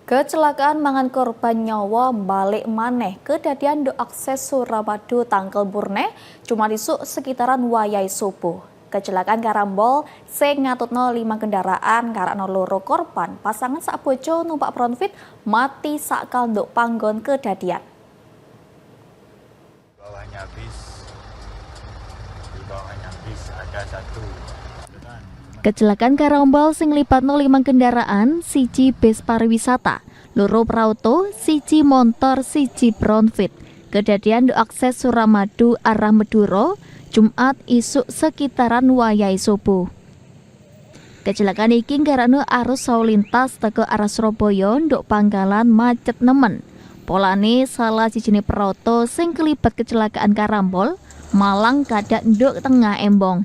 Kecelakaan mangan korban nyawa balik maneh kedadian do akses Suramadu Tangkel Burne cuma isuk sekitaran wayai subuh. Kecelakaan karambol sing ngatutno 5 kendaraan karena loro korban pasangan sak bojo numpak Pronfit mati sakal nduk panggon kedadian. Di bawahnya bis ada satu. Kecelakaan karambol sing nglipatno 5 kendaraan, siji bis pariwisata, loro prauto, siji montor, siji Pronfit. Kedadian do akses Suramadu arah Meduro, Jumat isuk sekitaran wayai subuh. Kecelakaan iki karena arus lalu lintas teko arah Surabaya nduk Pangkalan macet nemen. Polane salah sijine prauto sing kelibat kecelakaan karambol malang kadak nduk tengah embong.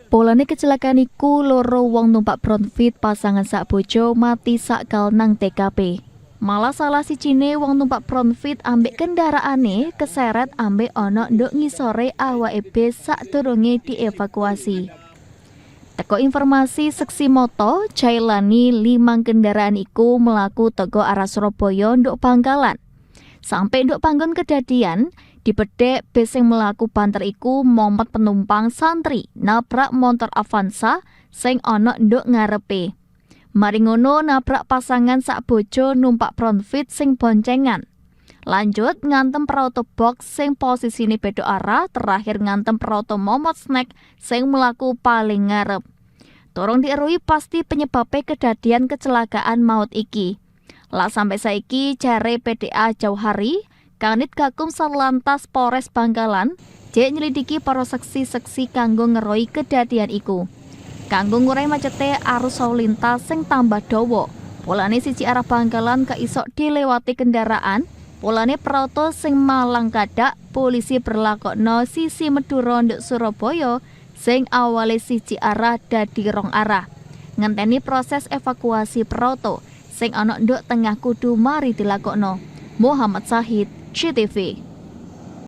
Polane kecelakaan iku loro wong numpak Pronfit pasangan sak bojo mati sakal nang TKP. Malah salah sijine wong numpak Pronfit ambek kendaraane keseret ambek ana nduk ngisore awake bis sadurunge dievakuasi. Teko informasi seksi moto, Cailani 5 kendaraan iku melaku teko arah Surabaya nduk Pangkalan. Sampai nduk panggon kedadian, dipedhek bis sing mlaku banter iku momot penumpang santri nabrak montor Avanza sing ana nduk ngarepe. Mari ngono nabrak pasangan sak bojo numpak Pronfit sing boncengan. Lanjut ngantem prauto box sing posisine beda arah, terakhir ngantem prauto momot snack sing mlaku paling ngarep. Torong dierui pasti penyebabnya kedadian kecelakaan maut iki. Lah sampai saiki jare PDA Jauhari, Kanit Gakum Satlantas Polres Bangkalan, jek nyelidiki para saksi-saksi kanggo ngeroi kedadian iku. Kanggo ngurai macete arus lalu lintas sing tambah dawa. Polane siji arah Bangkalan keisok dilewati kendaraan, polane prauto sing malang kadak, polisi berlakokno sisi Meduro nduk Surabaya sing awale siji arah dadi rong arah. Ngenteni proses evakuasi prauto sing ana nduk tengah kudu mari dilakokno. Muhammad Sahid, CTV.